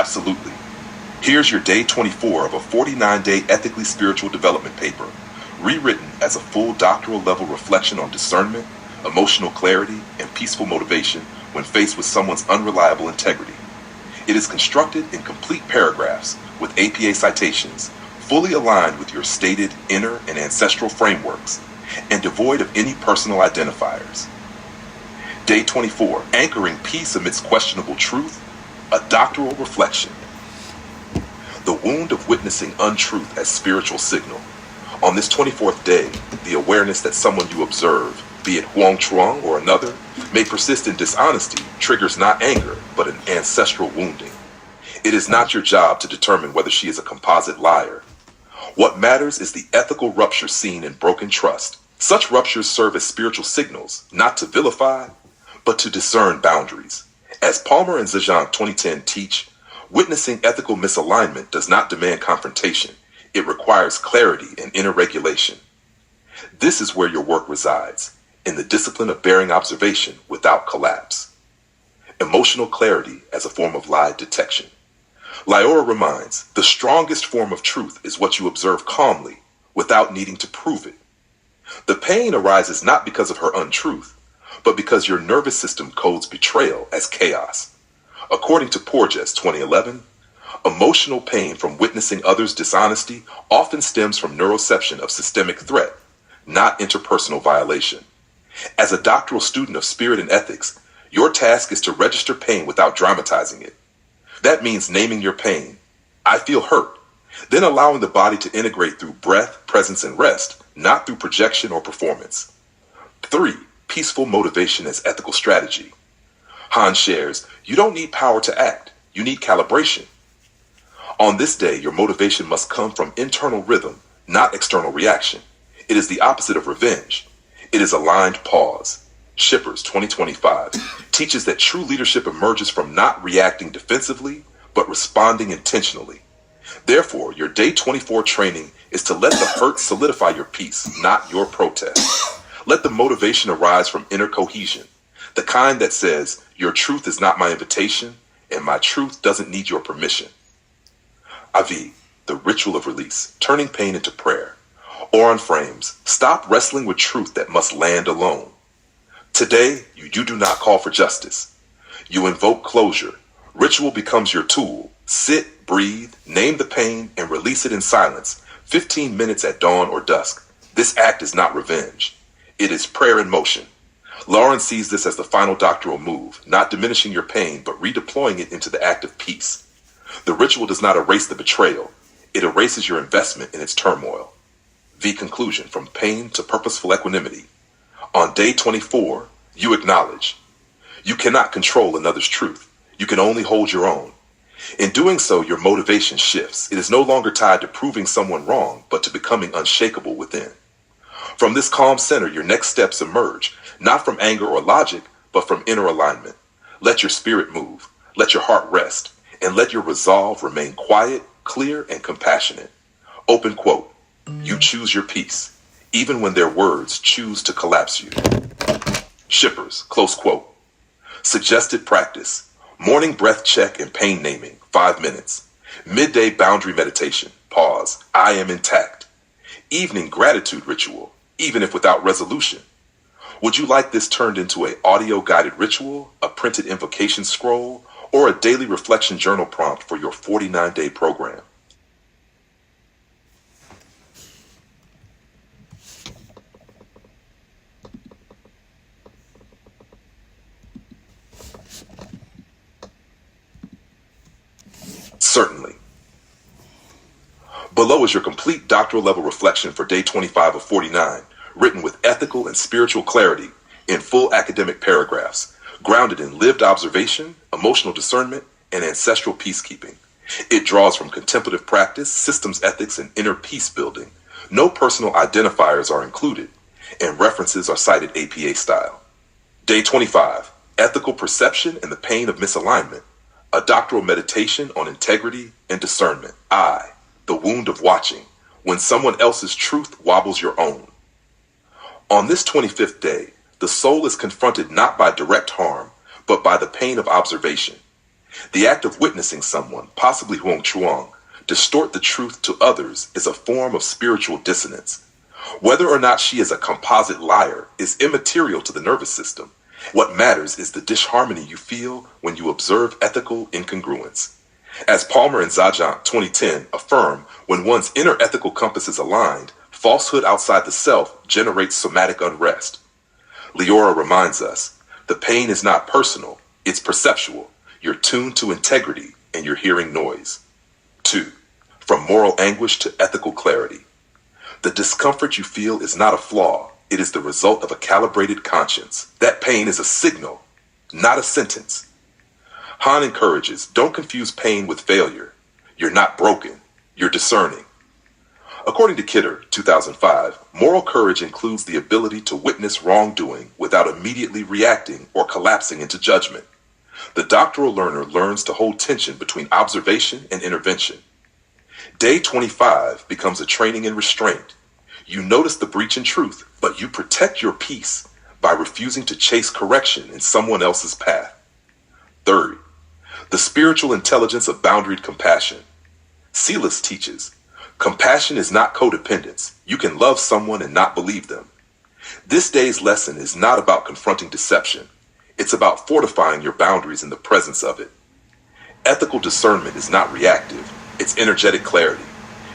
Absolutely. Here's your day 24 of a 49-day ethically spiritual development paper, rewritten as a full doctoral level reflection on discernment, emotional clarity, and peaceful motivation when faced with someone's unreliable integrity. It is constructed in complete paragraphs with APA citations, fully aligned with your stated inner and ancestral frameworks, and devoid of any personal identifiers. Day 24, Anchoring Peace Amidst Questionable Truth, a doctoral reflection. The wound of witnessing untruth as spiritual signal. On this 24th day, the awareness that someone you observe, be it Huang Chuang or another, may persist in dishonesty triggers not anger, but an ancestral wounding. It is not your job to determine whether she is a composite liar. What matters is the ethical rupture seen in broken trust. Such ruptures serve as spiritual signals, not to vilify, but to discern boundaries. As Palmer and Zhejiang 2010 teach, witnessing ethical misalignment does not demand confrontation. It requires clarity and inner regulation. This is where your work resides, in the discipline of bearing observation without collapse. Emotional clarity as a form of lie detection. Lyora reminds, the strongest form of truth is what you observe calmly, without needing to prove it. The pain arises not because of her untruth, but because your nervous system codes betrayal as chaos. According to Porges 2011, emotional pain from witnessing others' dishonesty often stems from neuroception of systemic threat, not interpersonal violation. As a doctoral student of spirit and ethics, your task is to register pain without dramatizing it. That means naming your pain. I feel hurt. Then allowing the body to integrate through breath, presence, and rest, not through projection or performance. 3. Peaceful motivation as ethical strategy. Han shares, you don't need power to act. You need calibration. On this day, your motivation must come from internal rhythm, not external reaction. It is the opposite of revenge. It is aligned pause. Shippers 2025 teaches that true leadership emerges from not reacting defensively, but responding intentionally. Therefore, your day 24 training is to let the hurt solidify your peace, not your protest. Let the motivation arise from inner cohesion, the kind that says, your truth is not my invitation, and my truth doesn't need your permission. Avi, the ritual of release, turning pain into prayer. Oran frames, stop wrestling with truth that must land alone. Today, you do not call for justice. You invoke closure. Ritual becomes your tool. Sit, breathe, name the pain, and release it in silence, 15 minutes at dawn or dusk. This act is not revenge. It is prayer in motion. Lauren sees this as the final doctoral move, not diminishing your pain, but redeploying it into the act of peace. The ritual does not erase the betrayal. It erases your investment in its turmoil. The conclusion, from pain to purposeful equanimity. On day 24, you acknowledge. You cannot control another's truth. You can only hold your own. In doing so, your motivation shifts. It is no longer tied to proving someone wrong, but to becoming unshakable within. From this calm center, your next steps emerge, not from anger or logic, but from inner alignment. Let your spirit move, let your heart rest, and let your resolve remain quiet, clear, and compassionate. Open quote, you choose your peace, even when their words choose to collapse you. Shippers, close quote. Suggested practice, morning breath check and pain naming, 5 minutes. Midday boundary meditation, pause, I am intact. Evening gratitude ritual, even if without resolution. Would you like this turned into an audio-guided ritual, a printed invocation scroll, or a daily reflection journal prompt for your 49-day program? Certainly. Below is your complete doctoral level reflection for day 25 of 49, written with ethical and spiritual clarity in full academic paragraphs, grounded in lived observation, emotional discernment, and ancestral peacekeeping. It draws from contemplative practice, systems ethics, and inner peace building. No personal identifiers are included, and references are cited APA style. Day 25, Ethical Perception and the Pain of Misalignment, a doctoral meditation on integrity and discernment. I, the wound of watching, when someone else's truth wobbles your own. On this 25th day, the soul is confronted not by direct harm, but by the pain of observation. The act of witnessing someone, possibly Huang Chuang, distort the truth to others is a form of spiritual dissonance. Whether or not she is a composite liar is immaterial to the nervous system. What matters is the disharmony you feel when you observe ethical incongruence. As Palmer and Zajant 2010 affirm, when one's inner ethical compass is aligned, falsehood outside the self generates somatic unrest. Leora reminds us, the pain is not personal, it's perceptual. You're tuned to integrity and you're hearing noise. 2. From moral anguish to ethical clarity. The discomfort you feel is not a flaw. It is the result of a calibrated conscience. That pain is a signal, not a sentence. Han encourages, don't confuse pain with failure. You're not broken. You're discerning. According to Kidder, 2005, moral courage includes the ability to witness wrongdoing without immediately reacting or collapsing into judgment. The doctoral learner learns to hold tension between observation and intervention. Day 25 becomes a training in restraint. You notice the breach in truth, but you protect your peace by refusing to chase correction in someone else's path. 3. The spiritual intelligence of boundaried compassion. Silas teaches, compassion is not codependence. You can love someone and not believe them. This day's lesson is not about confronting deception. It's about fortifying your boundaries in the presence of it. Ethical discernment is not reactive. It's energetic clarity.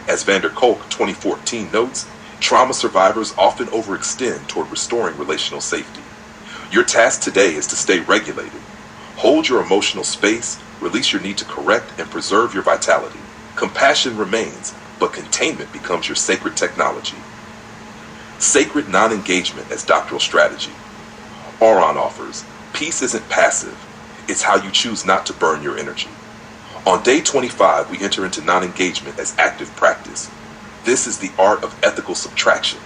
As Van der Kolk 2014 notes, trauma survivors often overextend toward restoring relational safety. Your task today is to stay regulated. Hold your emotional space, release your need to correct, and preserve your vitality. Compassion remains, but containment becomes your sacred technology. Sacred non-engagement as doctoral strategy. Auron offers, peace isn't passive. It's how you choose not to burn your energy. On day 25, we enter into non-engagement as active practice. This is the art of ethical subtraction.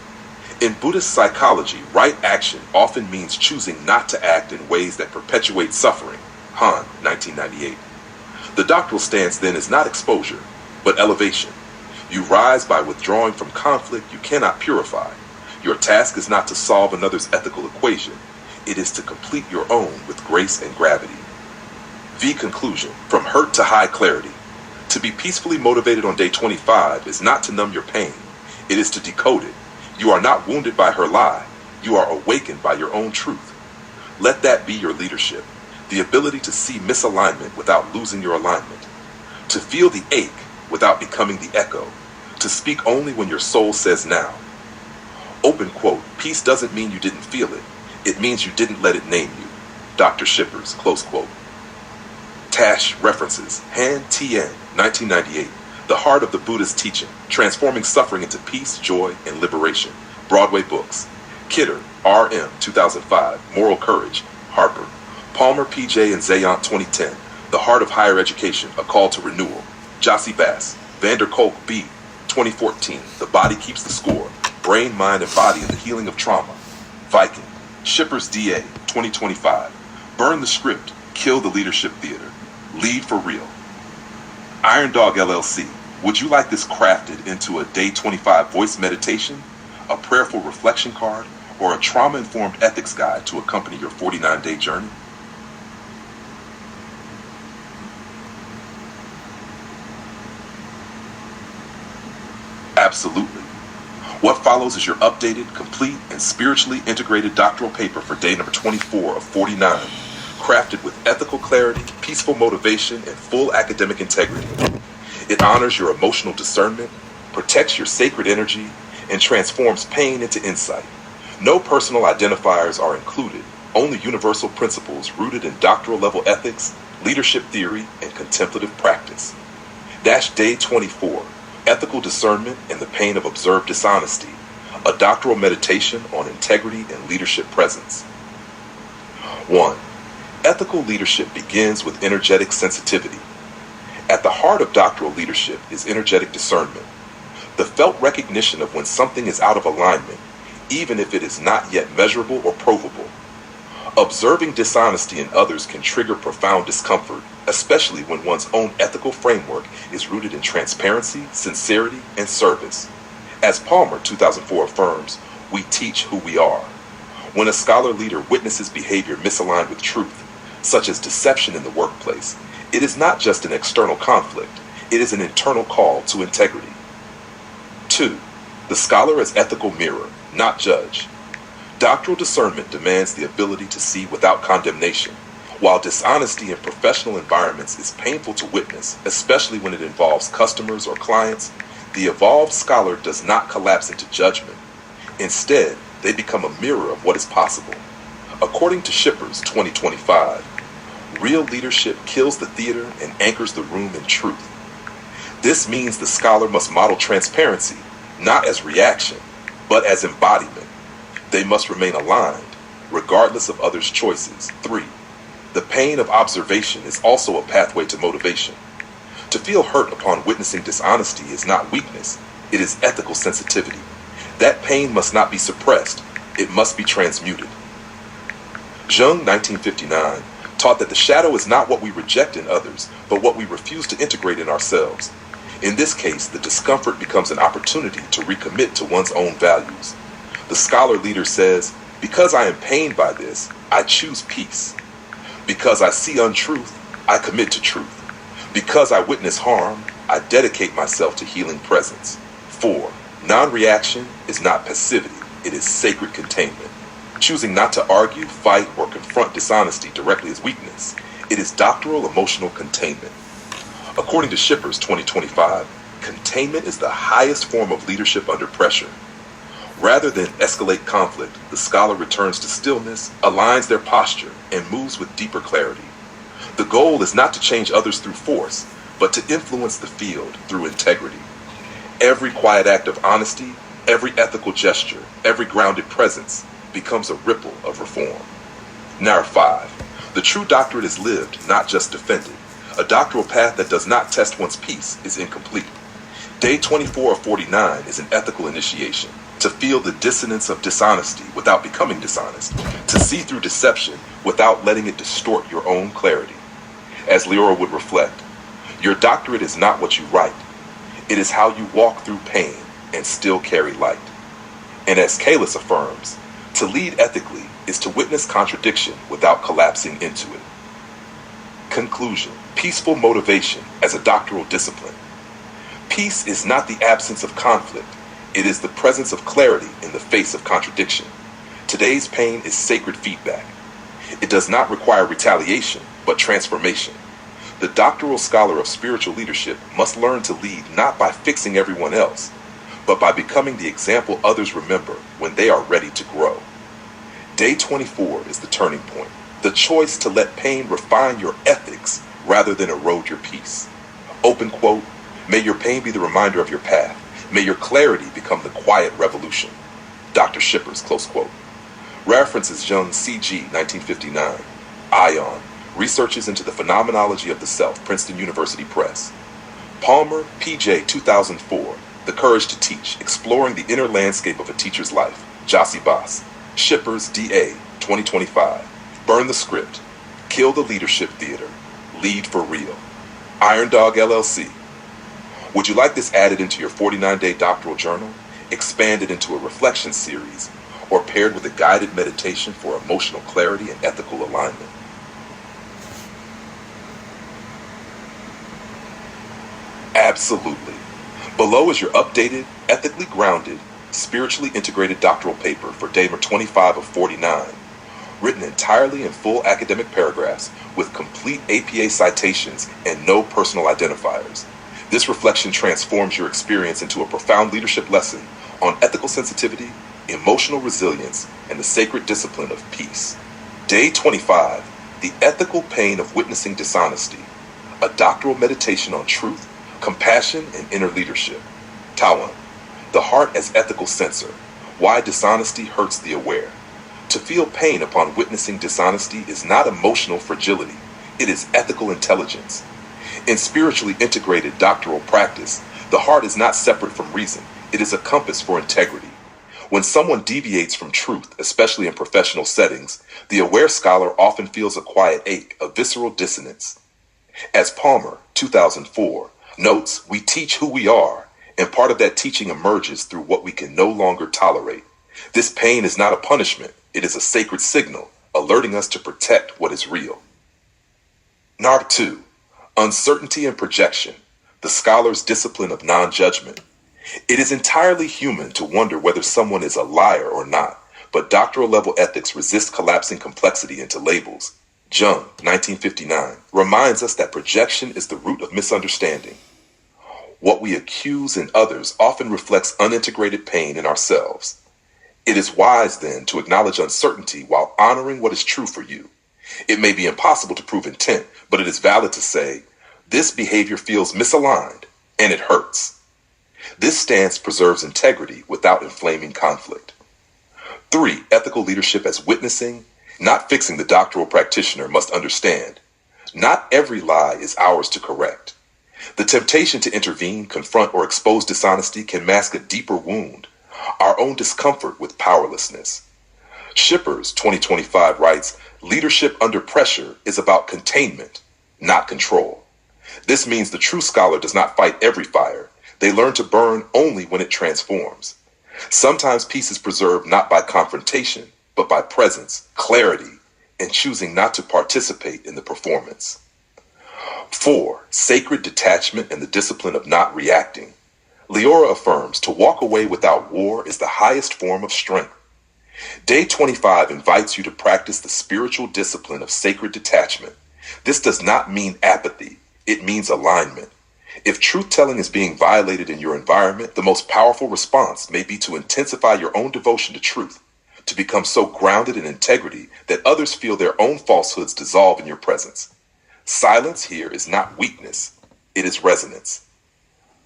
In Buddhist psychology, right action often means choosing not to act in ways that perpetuate suffering. Han, 1998. The doctoral stance then is not exposure, but elevation. You rise by withdrawing from conflict you cannot purify. Your task is not to solve another's ethical equation. It is to complete your own with grace and gravity. V conclusion, from hurt to high clarity. To be peacefully motivated on day 25 is not to numb your pain. It is to decode it. You are not wounded by her lie. You are awakened by your own truth. Let that be your leadership. The ability to see misalignment without losing your alignment. To feel the ache without becoming the echo. To speak only when your soul says now. Open quote, peace doesn't mean you didn't feel it. It means you didn't let it name you. Dr. Shippers, close quote. Tash references, Han Tien, 1998, The Heart of the Buddha's Teaching, Transforming Suffering into Peace, Joy, and Liberation, Broadway Books. Kidder, R.M., 2005, Moral Courage, Harper. Palmer, P.J., and Zayant, 2010, The Heart of Higher Education, A Call to Renewal, Jossie Bass. Van der Kolk, B., 2014, The Body Keeps the Score, Brain, Mind, and Body in the Healing of Trauma, Viking. Shippers, D.A., 2025, Burn the Script, Kill the Leadership Theater, Lead for Real. Iron Dog LLC, would you like this crafted into a day 25 voice meditation, a prayerful reflection card, or a trauma-informed ethics guide to accompany your 49-day journey? Absolutely. What follows is your updated, complete, and spiritually integrated doctoral paper for day number 24 of 49, crafted with ethical clarity, peaceful motivation, and full academic integrity. It honors your emotional discernment, protects your sacred energy, and transforms pain into insight. No personal identifiers are included, only universal principles rooted in doctoral level ethics, leadership theory, and contemplative practice. Day 24, Ethical Discernment and the Pain of Observed Dishonesty, a doctoral meditation on integrity and leadership presence. 1. Ethical leadership begins with energetic sensitivity. At the heart of doctoral leadership is energetic discernment, the felt recognition of when something is out of alignment, even if it is not yet measurable or provable. Observing dishonesty in others can trigger profound discomfort, especially when one's own ethical framework is rooted in transparency, sincerity, and service. As Palmer, 2004 affirms, we teach who we are. When a scholar leader witnesses behavior misaligned with truth, such as deception in the workplace, it is not just an external conflict, it is an internal call to integrity. 2. The scholar as ethical mirror, not judge. Doctoral discernment demands the ability to see without condemnation. While dishonesty in professional environments is painful to witness, especially when it involves customers or clients, the evolved scholar does not collapse into judgment. Instead, they become a mirror of what is possible. According to Shippers 2025, real leadership kills the theater and anchors the room in truth. This means the scholar must model transparency, not as reaction, but as embodiment. They must remain aligned, regardless of others' choices. 3. The pain of observation is also a pathway to motivation. To feel hurt upon witnessing dishonesty is not weakness, it is ethical sensitivity. That pain must not be suppressed, it must be transmuted. Jung, 1959, taught that the shadow is not what we reject in others, but what we refuse to integrate in ourselves. In this case, the discomfort becomes an opportunity to recommit to one's own values. The scholar leader says, "Because I am pained by this, I choose peace. Because I see untruth, I commit to truth. Because I witness harm, I dedicate myself to healing presence." 4. Non-reaction is not passivity, it is sacred containment. Choosing not to argue, fight, or confront dishonesty directly is weakness. It is doctoral emotional containment. According to Shippers 2025, containment is the highest form of leadership under pressure. Rather than escalate conflict, the scholar returns to stillness, aligns their posture, and moves with deeper clarity. The goal is not to change others through force, but to influence the field through integrity. Every quiet act of honesty, every ethical gesture, every grounded presence becomes a ripple of reform. Narrative 5. The true doctorate is lived, not just defended. A doctoral path that does not test one's peace is incomplete. Day 24 of 49 is an ethical initiation. To feel the dissonance of dishonesty without becoming dishonest. To see through deception without letting it distort your own clarity. As Leora would reflect, your doctorate is not what you write. It is how you walk through pain and still carry light. And as Kalis affirms, to lead ethically is to witness contradiction without collapsing into it. Conclusion. Peaceful motivation as a doctoral discipline. Peace is not the absence of conflict. It is the presence of clarity in the face of contradiction. Today's pain is sacred feedback. It does not require retaliation, but transformation. The doctoral scholar of spiritual leadership must learn to lead not by fixing everyone else, but by becoming the example others remember when they are ready to grow. Day 24 is the turning point. The choice to let pain refine your ethics rather than erode your peace. Open quote, "May your pain be the reminder of your path. May your clarity become the quiet revolution." Dr. Shippers, close quote. References Jung C.G. 1959. Ion, Researches into the Phenomenology of the Self, Princeton University Press. Palmer, P.J. 2004. The Courage to Teach, Exploring the Inner Landscape of a Teacher's Life. Jossie Bass. Shippers, D.A. 2025. Burn the Script. Kill the Leadership Theater. Lead for Real. Iron Dog LLC. Would you like this added into your 49-day doctoral journal, expanded into a reflection series, or paired with a guided meditation for emotional clarity and ethical alignment? Absolutely. Below is your updated, ethically grounded, spiritually integrated doctoral paper for day 25 of 49, written entirely in full academic paragraphs with complete APA citations and no personal identifiers. This reflection transforms your experience into a profound leadership lesson on ethical sensitivity, emotional resilience, and the sacred discipline of peace. Day 25, The Ethical Pain of Witnessing Dishonesty, a doctoral meditation on truth, compassion, and inner leadership. Tawan, The Heart as Ethical Censor, Why Dishonesty Hurts the Aware. To feel pain upon witnessing dishonesty is not emotional fragility, it is ethical intelligence. In spiritually integrated doctoral practice, the heart is not separate from reason, it is a compass for integrity. When someone deviates from truth, especially in professional settings, the aware scholar often feels a quiet ache, a visceral dissonance. As Palmer, 2004, notes, we teach who we are, and part of that teaching emerges through what we can no longer tolerate. This pain is not a punishment, it is a sacred signal, alerting us to protect what is real. NARC 2, Uncertainty and Projection, the scholar's discipline of non-judgment. It is entirely human to wonder whether someone is a liar or not, but doctoral level ethics resist collapsing complexity into labels. Jung, 1959, reminds us that projection is the root of misunderstanding. What we accuse in others often reflects unintegrated pain in ourselves. It is wise, then, to acknowledge uncertainty while honoring what is true for you. It may be impossible to prove intent, but it is valid to say, this behavior feels misaligned, and it hurts. This stance preserves integrity without inflaming conflict. 3. Ethical leadership as witnessing, not fixing. The doctoral practitioner must understand, not every lie is ours to correct. The temptation to intervene, confront, or expose dishonesty can mask a deeper wound, our own discomfort with powerlessness. Shippers, 2025, writes, leadership under pressure is about containment, not control. This means the true scholar does not fight every fire. They learn to burn only when it transforms. Sometimes peace is preserved not by confrontation, but by presence, clarity, and choosing not to participate in the performance. 4. Sacred detachment and the discipline of not reacting. Leora affirms to walk away without war is the highest form of strength. Day 25 invites you to practice the spiritual discipline of sacred detachment. This does not mean apathy. It means alignment. If truth-telling is being violated in your environment, the most powerful response may be to intensify your own devotion to truth, to become so grounded in integrity that others feel their own falsehoods dissolve in your presence. Silence here is not weakness, it is resonance.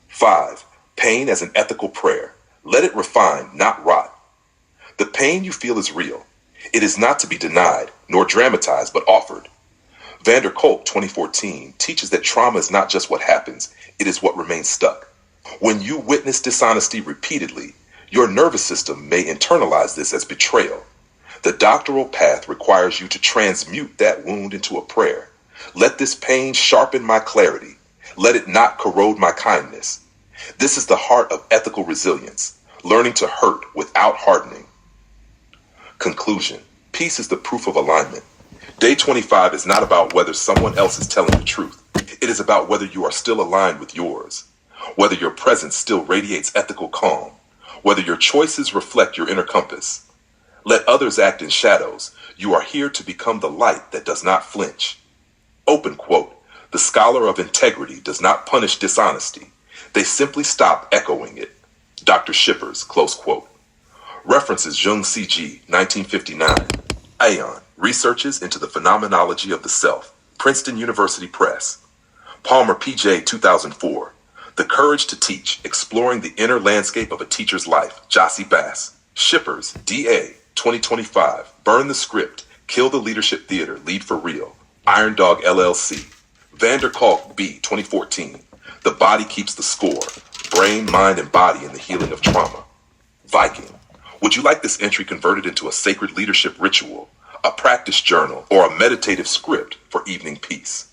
5. Pain as an ethical prayer. Let it refine, not rot. The pain you feel is real. It is not to be denied, nor dramatized, but offered. Vander Kolk, 2014, teaches that trauma is not just what happens, it is what remains stuck. When you witness dishonesty repeatedly, your nervous system may internalize this as betrayal. The doctoral path requires you to transmute that wound into a prayer. Let this pain sharpen my clarity. Let it not corrode my kindness. This is the heart of ethical resilience, learning to hurt without hardening. Conclusion. Peace is the proof of alignment. Day 25 is not about whether someone else is telling the truth. It is about whether you are still aligned with yours, whether your presence still radiates ethical calm, whether your choices reflect your inner compass. Let others act in shadows. You are here to become the light that does not flinch. Open quote. The scholar of integrity does not punish dishonesty. They simply stop echoing it. Dr. Shippers, close quote. References Jung C.G., 1959. Aeon, Researches into the Phenomenology of the Self, Princeton University Press. Palmer P.J., 2004. The Courage to Teach, Exploring the Inner Landscape of a Teacher's Life, Jossie Bass. Shippers, D.A., 2025. Burn the Script, Kill the Leadership Theater, Lead for Real, Iron Dog LLC. Vander Kolk B., 2014. The Body Keeps the Score, Brain, Mind, and Body in the Healing of Trauma. Viking. Would you like this entry converted into a sacred leadership ritual, a practice journal, or a meditative script for evening peace?